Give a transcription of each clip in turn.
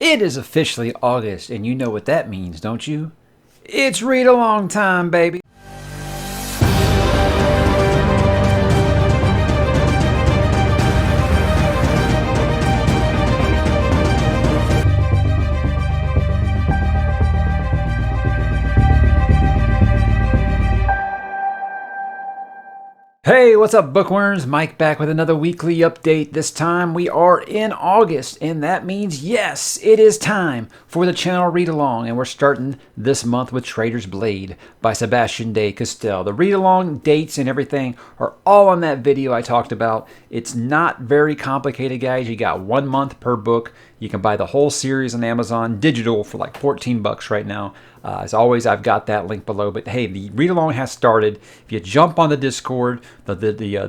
It is officially August, and you know what that means, don't you? It's read along time, baby. Hey, what's up, bookworms? Mike back with another weekly update. This time we are in August, and that means, yes, it is time for the channel read along. And we're starting this month with Traitor's Blade by Sebastian de Castell. The read along dates and everything are all on that video I talked about. It's not very complicated, guys. You got 1 month per book. You can buy the whole series on Amazon digital for like 14 bucks right now. As always, I've got that link below. But hey, the read along has started. If you jump on the Discord, the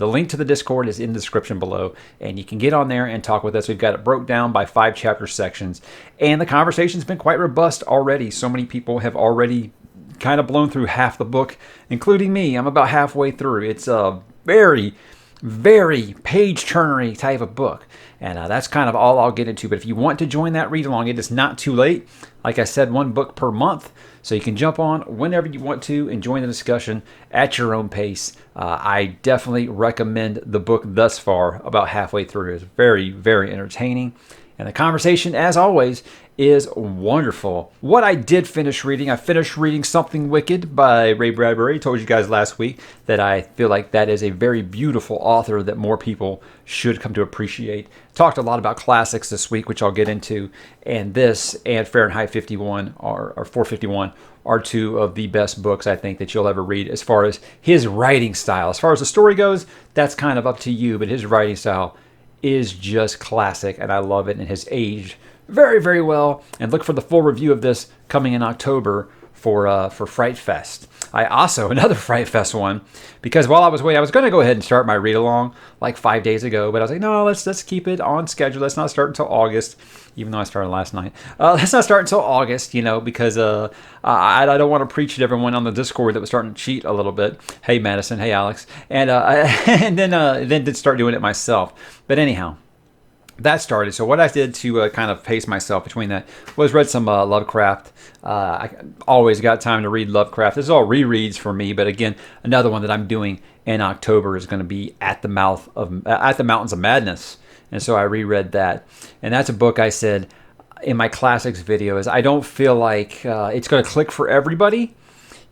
link to the Discord is in the description below, and you can get on there and talk with us. We've got it broke down by 5 chapter sections, and the conversation's been quite robust already. So many people have already kind of blown through half the book, including me. I'm about halfway through. It's a very page-turnery type of book. And that's kind of all I'll get into. But if you want to join that read-along, it is not too late. Like I said, 1 book per month. So you can jump on whenever you want to and join the discussion at your own pace. I definitely recommend the book thus far, about halfway through. It's very entertaining. And the conversation, as always, is wonderful. What I did finish reading, I finished reading Something Wicked by Bradbury. I told you guys last week that I feel like that is a very beautiful author that more people should come to appreciate. Talked a lot about classics this week, which I'll get into. And this and Fahrenheit 51 or 451 are 2 of the best books I think that you'll ever read as far as his writing style. As far as the story goes, that's kind of up to you, but his writing style is just classic, and I love it, and has aged very well. And look for the full review of this coming in October for Fright Fest. I also, another Fright Fest one, because while I was waiting, I was going to go ahead and start my read along like 5 days ago, but I was like, no, let's keep it on schedule. Let's not start until August, even though I started last night. Let's not start until August, because I don't want to preach at everyone on the Discord that was starting to cheat a little bit. Hey, Madison. Hey, Alex. And and then did start doing it myself. But anyhow, that started. So what I did to kind of pace myself between that was read some Lovecraft. I always got time to read Lovecraft. This is all rereads for me, but again, another one that I'm doing in October is going to be At the Mountains of Madness, and so I reread that. And that's a book I said in my classics video is I don't feel like it's going to click for everybody.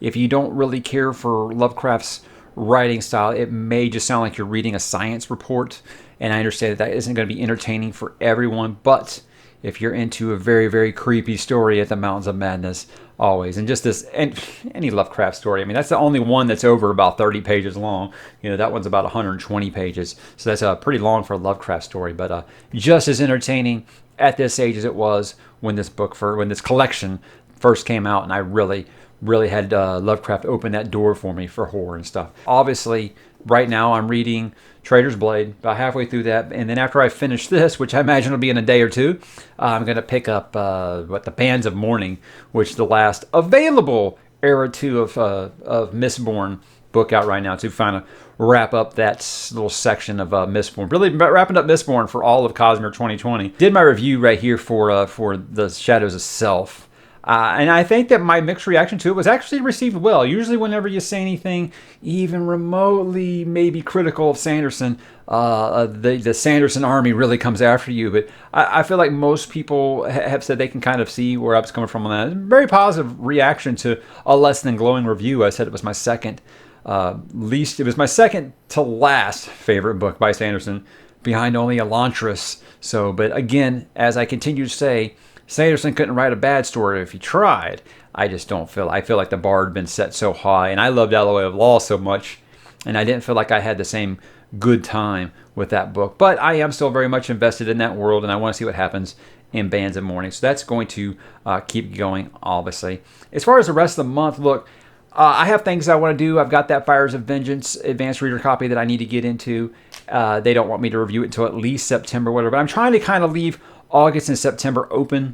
If you don't really care for Lovecraft's writing style, it may just sound like you're reading a science report. And I understand that isn't going to be entertaining for everyone, but if you're into a very creepy story at the Mountains of Madness, always, and just this, and any Lovecraft story, I mean, that's the only one that's over about 30 pages long. That one's about 120 pages, so that's pretty long for a Lovecraft story, but just as entertaining at this age as it was when this collection first came out, and I really had Lovecraft open that door for me for horror and stuff. Obviously, right now I'm reading Traitor's Blade, about halfway through that, and then after I finish this, which I imagine will be in a day or two, I'm going to pick up The Bands of Mourning, which is the last available Era 2 of Mistborn book out right now to kind of wrap up that little section of Mistborn. Really wrapping up Mistborn for all of Cosmere 2020. Did my review right here for The Shadows of Self. And I think that my mixed reaction to it was actually received well. Usually whenever you say anything even remotely maybe critical of Sanderson, the Sanderson army really comes after you. But I feel like most people have said they can kind of see where I was coming from on that. Very positive reaction to a less than glowing review. I said it was my second to last favorite book by Sanderson, behind only Elantris. So, but again, as I continue to say, Sanderson couldn't write a bad story if he tried. I feel like the bar had been set so high, and I loved Alloy of Law so much, and I didn't feel like I had the same good time with that book. But I am still very much invested in that world, and I want to see what happens in Bands of Mourning. So that's going to keep going, obviously. As far as the rest of the month, look, I have things I want to do. I've got that Fires of Vengeance advanced reader copy that I need to get into. They don't want me to review it until at least September, whatever. But I'm trying to kind of leave August and September open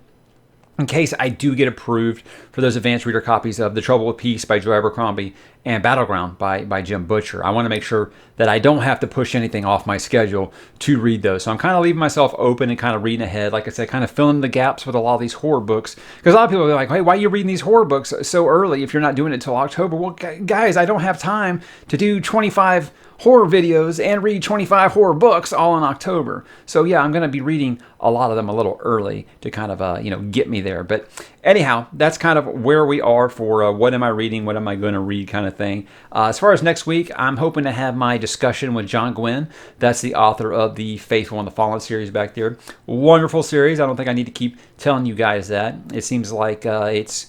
in case I do get approved for those advanced reader copies of The Trouble with Peace by Joe Abercrombie and Battleground by Jim Butcher. I want to make sure that I don't have to push anything off my schedule to read those. So I'm kind of leaving myself open and kind of reading ahead. Like I said, kind of filling the gaps with a lot of these horror books. Because a lot of people are like, hey, why are you reading these horror books so early if you're not doing it until October? Well, guys, I don't have time to do 25 horror videos and read 25 horror books all in October. So yeah, I'm going to be reading a lot of them a little early to kind of get me there. But anyhow, that's kind of where we are for what am I reading, what am I going to read kind of thing. As far as next week, I'm hoping to have my discussion with John Gwynne. That's the author of the Faithful and the Fallen series back there. Wonderful series. I don't think I need to keep telling you guys that. It seems like it's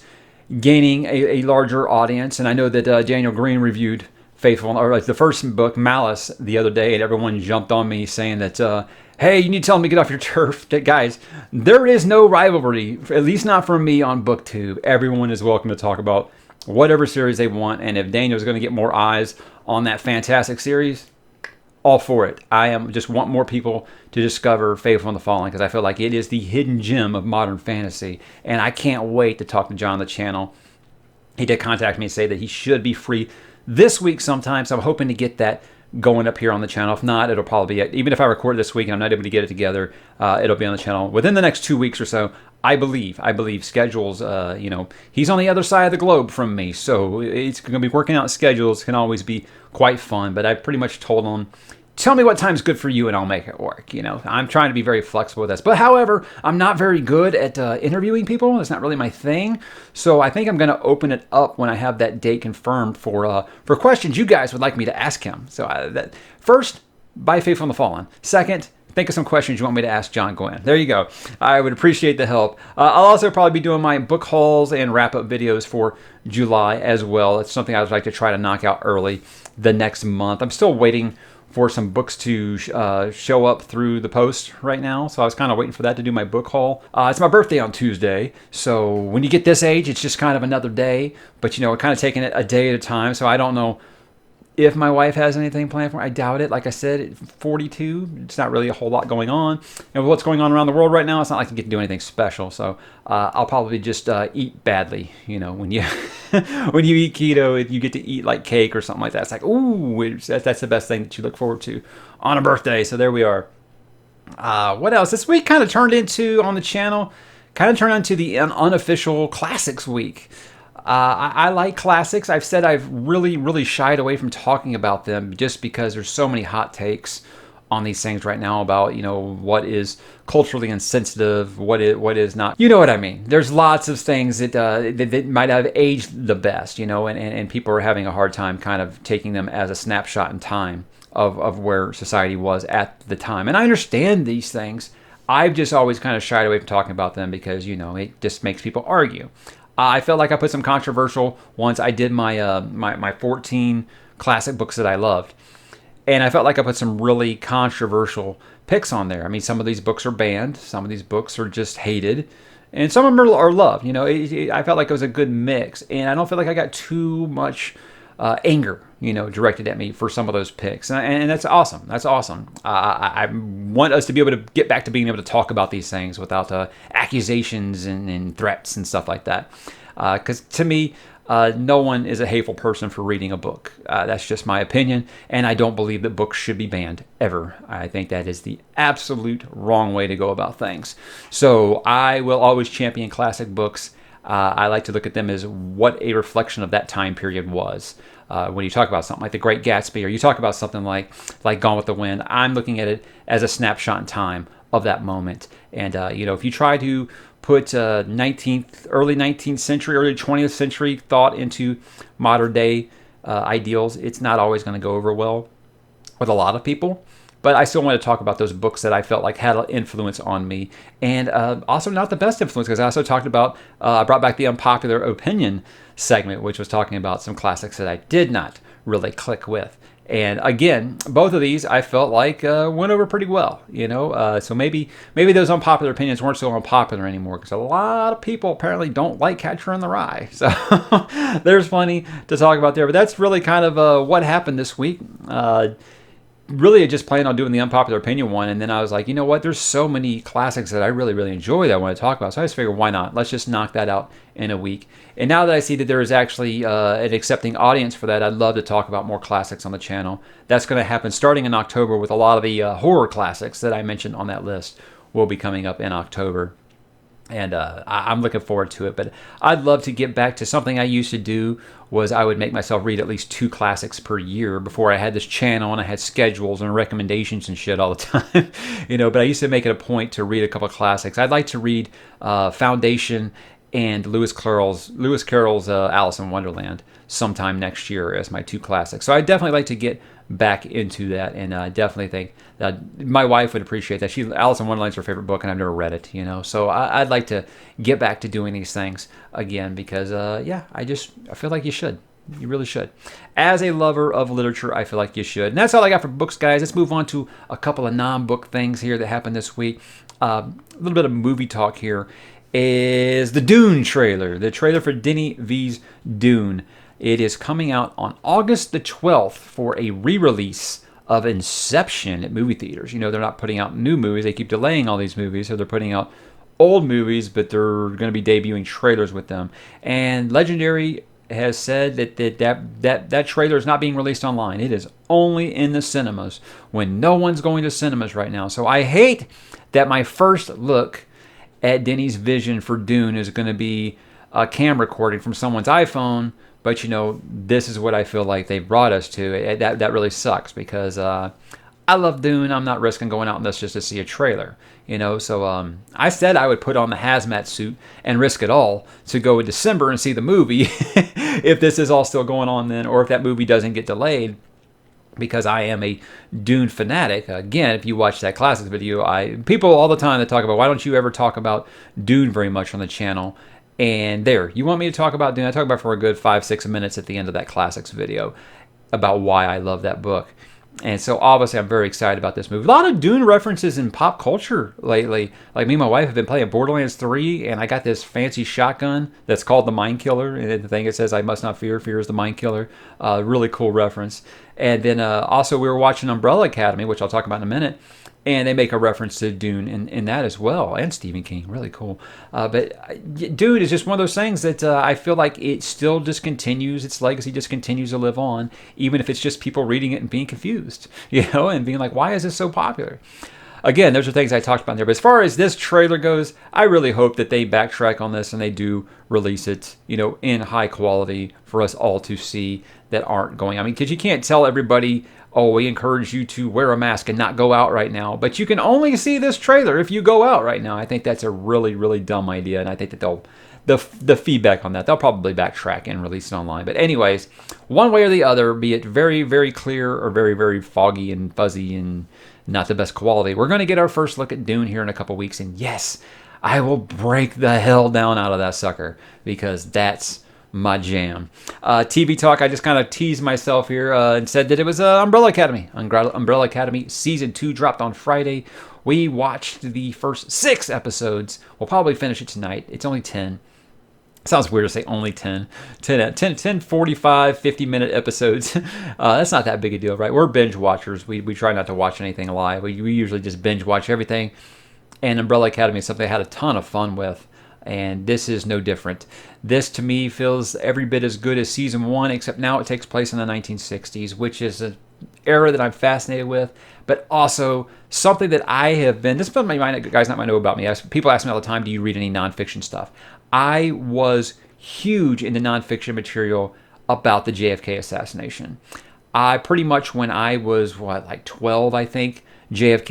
gaining a larger audience, and I know that Daniel Green reviewed Faithful, or like the first book, Malice, the other day, and everyone jumped on me saying that, hey, you need to tell me to get off your turf. Guys, there is no rivalry, at least not from me on BookTube. Everyone is welcome to talk about whatever series they want, and if Daniel's going to get more eyes on that fantastic series, all for it. I am just want more people to discover Faithful and the Fallen, because I feel like it is the hidden gem of modern fantasy, and I can't wait to talk to John on the channel. He did contact me and say that he should be free this week sometime, so I'm hoping to get that going up here on the channel. If not, it'll probably be, even if I record this week and I'm not able to get it together, it'll be on the channel within the next 2 weeks or so. I believe schedules, he's on the other side of the globe from me, so it's going to be working out schedules can always be quite fun, but I pretty much told him, tell me what time's good for you and I'll make it work. I'm trying to be very flexible with this. But however, I'm not very good at interviewing people. It's not really my thing. So I think I'm going to open it up when I have that date confirmed for questions you guys would like me to ask him. So first, by Faithful and the Fallen. Second, think of some questions you want me to ask John Gwynne. There you go. I would appreciate the help. I'll also probably be doing my book hauls and wrap-up videos for July as well. It's something I would like to try to knock out early the next month. I'm still waiting for some books to show up through the post right now. So I was kind of waiting for that to do my book haul. It's my birthday on Tuesday. So when you get this age, it's just kind of another day. But, we're kind of taking it a day at a time. So I don't know if my wife has anything planned for me. I doubt it. Like I said, at 42, it's not really a whole lot going on. And what's going on around the world right now, it's not like you get to do anything special. So I'll probably just eat badly. When you when you eat keto, you get to eat like cake or something like that. It's like, ooh, that's the best thing that you look forward to on a birthday. So there we are. What else? This week kind of turned into, on the channel, the unofficial classics week. I like classics. I've said I've really, really shied away from talking about them just because there's so many hot takes on these things right now about, what is culturally insensitive, what is not. You know what I mean? There's lots of things that might have aged the best, and people are having a hard time kind of taking them as a snapshot in time of where society was at the time. And I understand these things. I've just always kind of shied away from talking about them because, it just makes people argue. I felt like I put some controversial ones. I did my my 14 classic books that I loved. And I felt like I put some really controversial picks on there. I mean, some of these books are banned. Some of these books are just hated. And some of them are loved. I felt like it was a good mix. And I don't feel like I got too much anger, directed at me for some of those picks. And that's awesome. That's awesome. I want us to be able to get back to being able to talk about these things without accusations and threats and stuff like that. Because to me, no one is a hateful person for reading a book. That's just my opinion. And I don't believe that books should be banned ever. I think that is the absolute wrong way to go about things. So I will always champion classic books. I like to look at them as what a reflection of that time period was. When you talk about something like The Great Gatsby, or you talk about something like Gone with the Wind, I'm looking at it as a snapshot in time of that moment. And, if you try to put early 19th century, early 20th century thought into modern day ideals, it's not always going to go over well with a lot of people. But I still want to talk about those books that I felt like had an influence on me. And also not the best influence, because I also talked about, I brought back the unpopular opinion segment, which was talking about some classics that I did not really click with. And again, both of these I felt like went over pretty well, So maybe those unpopular opinions weren't so unpopular anymore, because a lot of people apparently don't like Catcher in the Rye. So there's plenty to talk about there. But that's really kind of what happened this week. really just planned on doing the unpopular opinion one, and then I was like, you know what? There's so many classics that I really, really enjoy that I want to talk about. So I just figured, why not? Let's just knock that out in a week. And now that I see that there is actually an accepting audience for that, I'd love to talk about more classics on the channel. That's going to happen starting in October with a lot of the horror classics that I mentioned on that list will be coming up in October. And I'm looking forward to it. But I'd love to get back to something I used to do was I would make myself read at least 2 classics per year before I had this channel and I had schedules and recommendations and shit all the time. But I used to make it a point to read a couple of classics. I'd like to read Foundation and Lewis Carroll's Alice in Wonderland sometime next year as my 2 classics. So I'd definitely like to get back into that, and I definitely think that my wife would appreciate that. Alice in Wonderland's her favorite book, and I've never read it, So I'd like to get back to doing these things again because, I feel like you should. You really should. As a lover of literature, I feel like you should. And that's all I got for books, guys. Let's move on to a couple of non-book things here that happened this week. A little bit of movie talk here is the Dune trailer. The trailer for Denis Villeneuve's Dune. It is coming out on August the 12th for a re-release of Inception at movie theaters. They're not putting out new movies. They keep delaying all these movies, so they're putting out old movies, but they're going to be debuting trailers with them. And Legendary has said that trailer is not being released online. It is only in the cinemas when no one's going to cinemas right now. So I hate that my first look at Denis' vision for Dune is going to be a camera recording from someone's iPhone. But, this is what I feel like they brought us to. That really sucks because I love Dune. I'm not risking going out on this just to see a trailer, So I said I would put on the hazmat suit and risk it all to go in December and see the movie if this is all still going on then, or if that movie doesn't get delayed. Because I am a Dune fanatic. Again, if you watch that classics video, people all the time that talk about, why don't you ever talk about Dune very much on the channel? And you want me to talk about Dune? I talk about it for a good 5-6 minutes at the end of that classics video about why I love that book. And so obviously I'm very excited about this movie. A lot of Dune references in pop culture lately. Like me and my wife have been playing Borderlands 3, and I got this fancy shotgun that's called the Mind Killer. And the thing it says, I must not fear, fear is the Mind Killer. Really cool reference. And then also we were watching Umbrella Academy, which I'll talk about in a minute. And they make a reference to Dune in that as well, and Stephen King. Really cool. But Dune is just one of those things that I feel like it still just continues. Its legacy just continues to live on, even if it's just people reading it and being confused, and being like, why is this so popular? Again, those are things I talked about there. But as far as this trailer goes, I really hope that they backtrack on this and they do release it, in high quality for us all to see that aren't going. Because you can't tell everybody, oh, we encourage you to wear a mask and not go out right now. But you can only see this trailer if you go out right now. I think that's a really, really dumb idea. And I think that the feedback on that, they'll probably backtrack and release it online. But anyways, one way or the other, be it very, very clear or very, very foggy and fuzzy and not the best quality, we're going to get our first look at Dune here in a couple weeks. And yes, I will break the hell down out of that sucker because that's my jam. TV talk, I just kind of teased myself here and said that it was Umbrella Academy. Umbrella Academy Season 2 dropped on Friday. We watched the first 6 episodes. We'll probably finish it tonight. It's only 10. Sounds weird to say only 10. 10 45, 50-minute episodes. That's not that big a deal, right? We're binge watchers. We try not to watch anything live. We usually just binge watch everything. And Umbrella Academy is something I had a ton of fun with. And this is no different. This, to me, feels every bit as good as Season 1, except now it takes place in the 1960s, which is an era that I'm fascinated with, but also something that I have been... This guys not might know about me. People ask me all the time, do you read any nonfiction stuff? I was huge into nonfiction material about the JFK assassination. I pretty much, when I was, 12, I think,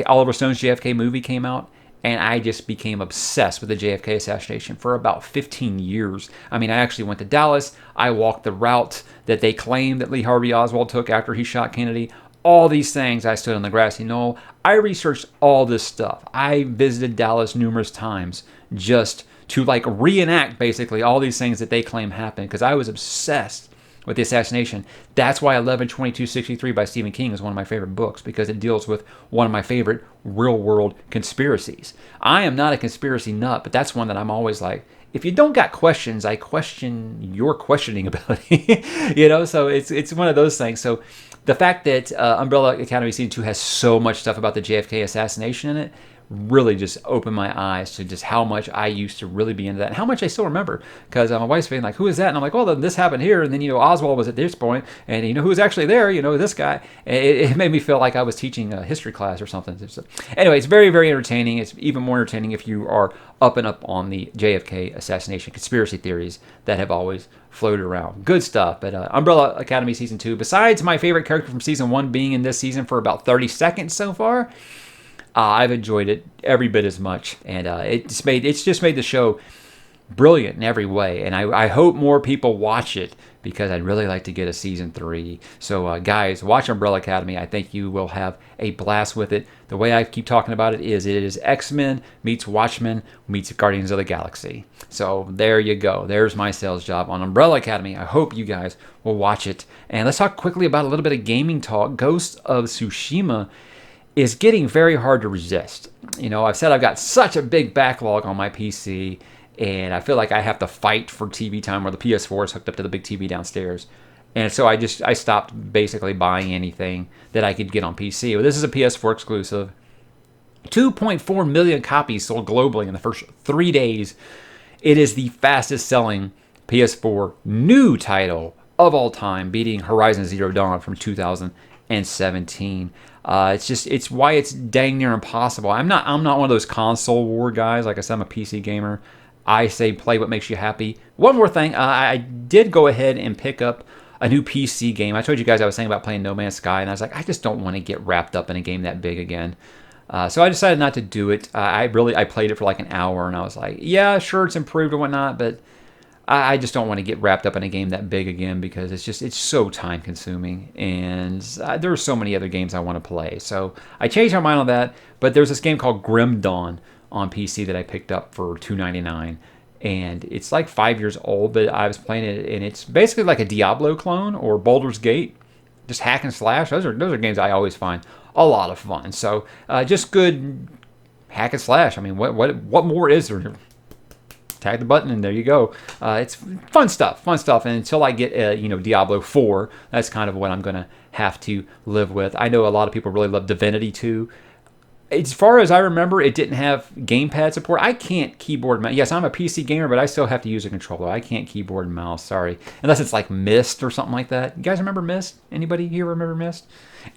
Oliver Stone's JFK movie came out. And I just became obsessed with the JFK assassination for about 15 years. I actually went to Dallas. I walked the route that they claimed that Lee Harvey Oswald took after he shot Kennedy. All these things. I stood on the grassy knoll. I researched all this stuff. I visited Dallas numerous times just to reenact basically all these things that they claim happened because I was obsessed with the assassination. That's why 11/22/63 by Stephen King is one of my favorite books, because it deals with one of my favorite real-world conspiracies. I am not a conspiracy nut, but that's one that I'm always like, if you don't got questions, I question your questioning ability. So it's one of those things. So the fact that Umbrella Academy Season 2 has so much stuff about the JFK assassination in it really just opened my eyes to just how much I used to really be into that and how much I still remember, because my wife's being like, who is that? And I'm like, well, then this happened here, and then Oswald was at this point, and who was actually there, this guy. It made me feel like I was teaching a history class or something. So, anyway, it's very, very entertaining. It's even more entertaining if you are up and up on the JFK assassination conspiracy theories that have always floated around. Good stuff. But Umbrella Academy Season 2, besides my favorite character from Season 1 being in this season for about 30 seconds so far, I've enjoyed it every bit as much, and it's just made the show brilliant in every way. And I hope more people watch it, because I'd really like to get a Season 3. So guys, watch Umbrella Academy. I think you will have a blast with it. The way I keep talking about it is X-Men meets Watchmen meets Guardians of the Galaxy. So there you go. There's my sales job on Umbrella Academy. I hope you guys will watch it. And let's talk quickly about a little bit of gaming talk. Ghost of Tsushima is getting very hard to resist. I've said I've got such a big backlog on my PC, and I feel like I have to fight for TV time, where the PS4 is hooked up to the big TV downstairs. And so I stopped basically buying anything that I could get on PC. Well, this is a PS4 exclusive. 2.4 million copies sold globally in the first 3 days. It is the fastest selling PS4 new title of all time, beating Horizon Zero Dawn from 2017. It's why it's dang near impossible. I'm not one of those console war guys. Like I said, I'm a PC gamer. I say play what makes you happy. One more thing, I did go ahead and pick up a new PC game. I told you guys I was saying about playing No Man's Sky, and I was like, I just don't want to get wrapped up in a game that big again. So I decided not to do it. I played it for like an hour, and I was like, yeah, sure, it's improved and whatnot, but I just don't want to get wrapped up in a game that big again, because it's so time consuming, and there are so many other games I want to play. So I changed my mind on that. But there's this game called Grim Dawn on PC that I picked up for $2.99, and it's like 5 years old, but I was playing it, and it's basically like a Diablo clone or Baldur's Gate, just hack and slash. Those are games I always find a lot of fun. So just good hack and slash. I mean, what more is there? Tag the button and there you go. It's fun stuff. And until I get Diablo 4, that's kind of what I'm gonna have to live with. I know a lot of people really love Divinity 2. As far as I remember, it didn't have gamepad support. I can't keyboard mouse. Yes, I'm a PC gamer, but I still have to use a controller. I can't keyboard and mouse, sorry. Unless it's like Myst or something like that. You guys remember Myst? Anybody here remember Myst?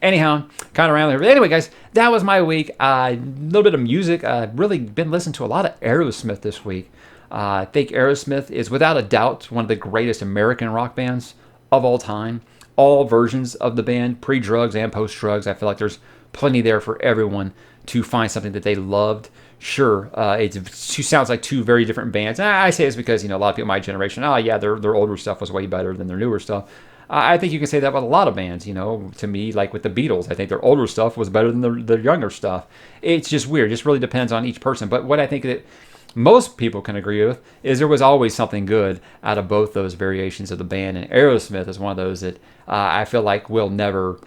Anyhow, kind of around there. But anyway, guys, that was my week. A little bit of music. I've really been listening to a lot of Aerosmith this week. I think Aerosmith is without a doubt one of the greatest American rock bands of all time. All versions of the band, pre-drugs and post-drugs. I feel like there's plenty there for everyone to find something that they loved. Sure, it sounds like two very different bands. I say this because, a lot of people in my generation, their older stuff was way better than their newer stuff. I think you can say that about a lot of bands, To me, like with the Beatles, I think their older stuff was better than their younger stuff. It's just weird. It just really depends on each person. But what I think that most people can agree with is there was always something good out of both those variations of the band. And Aerosmith is one of those that I feel like will never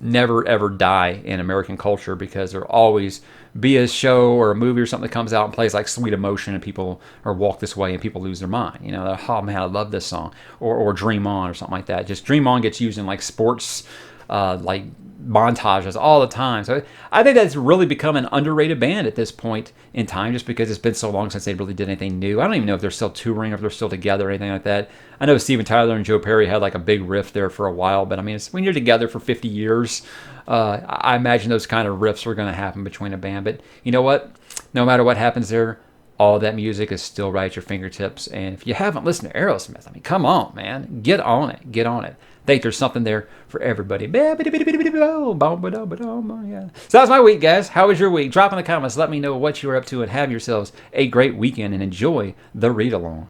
ever die in American culture, because there'll always be a show or a movie or something that comes out and plays like Sweet Emotion, and people or Walk This Way, and people lose their mind. Oh man, I love this song, or Dream On or something like that. Just Dream On gets used in like sports like montages all the time. So I think that's really become an underrated band at this point in time, just because it's been so long since they really did anything new. I don't even know if they're still touring or if they're still together or anything like that. I know Steven Tyler and Joe Perry had like a big riff there for a while, but I mean, when you're together for 50 years, I imagine those kind of riffs are going to happen between a band. But you know what? No matter what happens there, all that music is still right at your fingertips. And if you haven't listened to Aerosmith, I mean, come on, man. Get on it. I think there's something there for everybody. Yeah. So that's my week, guys. How was your week? Drop in the comments. Let me know what you were up to, and have yourselves a great weekend, and enjoy the read-along.